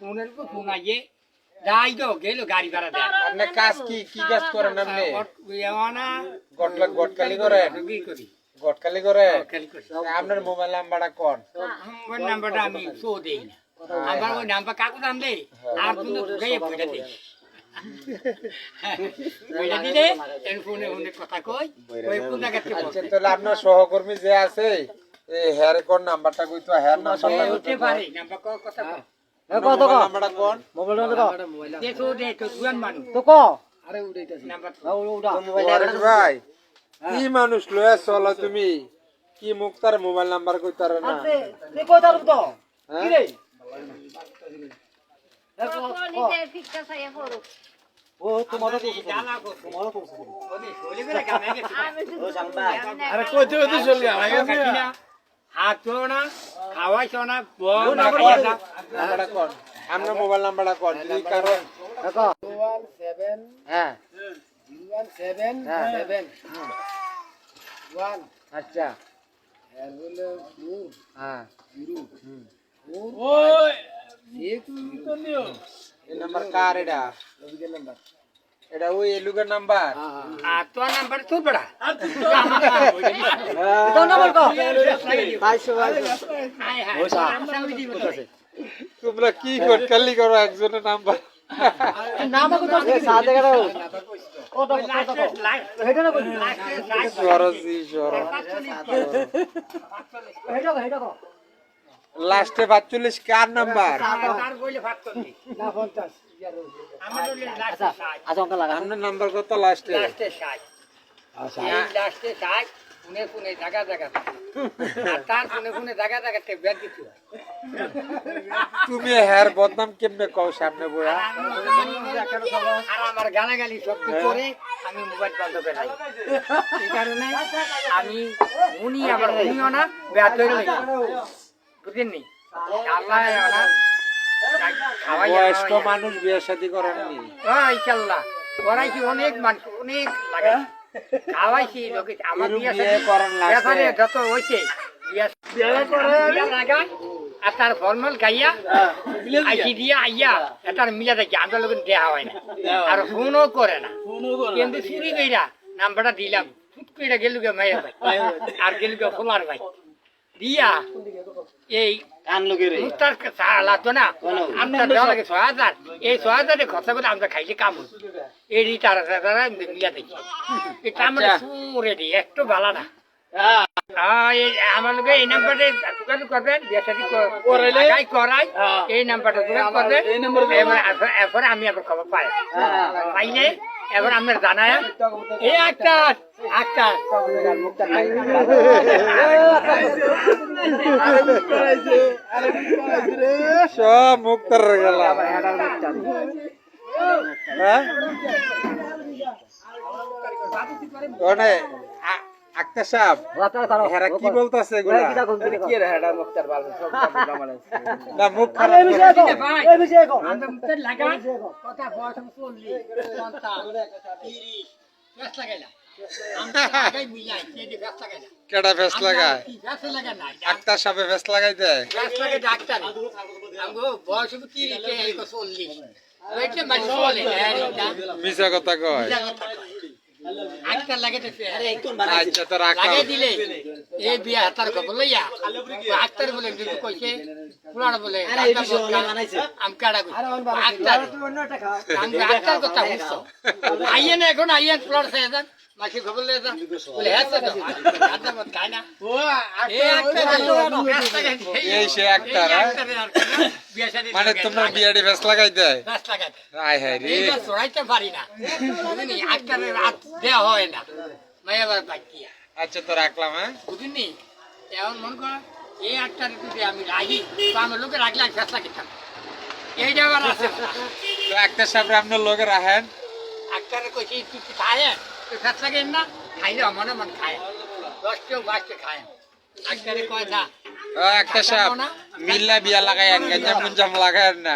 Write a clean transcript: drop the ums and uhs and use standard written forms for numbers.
ফোনের উপর ফোন আইয়ে যাই তো গেল গাড়ি ভাড়া দেন আপনি কাজ কি কাজ করেন আপনি ইয়ানা গটকালি করেন কি করি গটকালি করে খালি করি আপনার মোবাইল নাম্বারটা কোন মোবাইল নাম্বারটা আমি শো দেই না আমার ওই নাম্বার কাকু দাম দেই আর তুমি গায়ে বইটা দেই বইটা দিলে এর ফোনে ফোনে কথা কই ওই কোন জায়গাতে আচ্ছা তাহলে আপনার সহকর্মী যে আছে এই হেয়ার কোন নাম্বারটা কইতো হেয়ার নাম্বার হতে পারে নাম্বার কথা কই কত নাম্বারটা কোন মোবাইল নাম্বার কত দেখো দে তো দুয়ান মানুষ তো ক আরে উড়াইতাছি নাম্বার উড়া ওয়ারিস ভাই কি মানুষ লয়ে চলো তুমি কি মুক্তার মোবাইল নাম্বার কইতারে না তুই কই তার তো কি রে ও তোমাদের তো তোমাদের তো আরে কইতে কইতে চলে গেছে হাত না খাওয়াইছো না বল না নাম্বারটা কোন আপনার মোবাইল নাম্বারটা কোন যদি কারো 17 হ্যাঁ 17 1 আচ্ছা এর হলো 4 হ্যাঁ 0 ওই এই নাম্বার কার এটা লবিকের নাম্বার এটা ওই এলুগের নাম্বার আর তো নাম্বার তো বড়া তো নাম্বার কো 22 তোমরা কি গটকালি করো একজনের নাম্বার নাম কত সাথে গেল কত কত হেটা না কই সরজি সর হেটা কো লাস্টে 45 কার নাম্বার তার কইলে ভাত করবি না 50 আমার হলো লাস্টে 60 আচ্ছা অঙ্ক লাগা আপনার নাম্বার কত লাস্টে লাস্টে 60 আচ্ছা এই লাস্টে 60 পুনে জায়গা জায়গা আর তার পুনে জায়গা জায়গাতে ব্যাগ দিতে হয় তুমি হেয়ার বদনাম কেমনে কও সামনে বয়া আর আমার গালাগালি সব কি করে আমি মোবাইল বন্ধ করে রাখি এই কারণে আমি উনি আবার উনিও না ব্যাট ধরে লই বুঝেন নি আল্লাহ না বয়স্ক মানুষ বিয়ে শাদী করেননি ওই চাল্লা করাইছি অনেক মানুষ অনেক লাগে খাওয়াইছি লোকে আমার বিয়ে করার ব্যাপারে লাস্টে যত হয়েছে বিয়ে করে লাগায় আর তার ফর্মাল গাইয়া আইসি দিয়া আইয়া এটার মিলা দেখি আমরা লোক দেওয়া হয় না আর ফোনও করে না কিন্তু চুরি কইরা নাম্বারটা দিলাম ফুট কইরা গেলুকে মায়ের ভাই আর গেলুকে ফোলার ভাই দিয়া এই মুক্তার লাগতো না আমরা দেওয়া লাগে 6000 এই 6000 খরচা করে আমরা খাইছি কাম এই রিটার মিলা দেখি এটা আমরা রেডি একটু ভালো না আমার লোক এই নাম্বারে যোগাযোগ করবেন করাই এই নাম্বারটা যোগাযোগ করবেন এরপরে আমি আবার খবর পাইলে এবার আপনার জানায় এই একটা সব মুক্তার গেলাম হ্যাঁ ওনে আক্তার সাহেব হেরা কি বলতাছে এগুলা কি রে হেডা মুক্তার বাল সব জামাল না মুখ খারাপ এই বিষয়ে কো আমরা মুখের লাগা কথা বয়স 40 50 30 ব্যস্ত লাগাইলা আমরা আগে মিলাই এই ব্যস্ত লাগাইলা কেডা ফেস লাগায় ব্যস্ত লাগা না আক্তার সাহেব ফেস লাগাই দেয় ব্যস্ত লাগে ডাক্তার আমগো বয়স 30 এই 40 ওইটা মানে বলে মিছা কথা কয় আক্তার লাগাইতেছে আরে আচ্ছা তো রাখলাম লাগাই দিলে এই বিয়া হাতার খবর লইয়া আক্তার বলে কিন্তু কইছে পুরানো বলে আম কাড়া আক্তার আক্তার কথা বুঝছো আইয়েন এখন আইয়েন প্লট সাইজান মাসি খবর লইয়া যান বলে হ্যাঁ তো আদা মত খায় না ও এই আক্তার এই সে আক্তার বিয়া শাদী মানে তোমরা বিয়াডি ফেস লাগাই দেয় বাস লাগাতে আয় হায় রে এইটা সরাইতে পারি না বুঝিনি আক্তারের রাত দেওয়া হয় না মায়াবার বাকিয়া আচ্ছা তো রাখলাম হ্যাঁ বুঝিনি এমন মন কর এই আক্তারে যদি আমি রাখি তো আমার লোকে রাখলে আমি ফেসলা খেতাম এই জায়গার আছে তো আক্তার সাহেব আপনার লোকে রাখেন আক্তারে কইছি তুই কি খায় তুই ফেসলা খেন না খাইলে মনে মন খায় 10 কেউ 5 কে খায় আক্তারে কয় না আক্তার সাহেব মিল্লা বিয়া লাগাই গঞ্জাম লাগায় না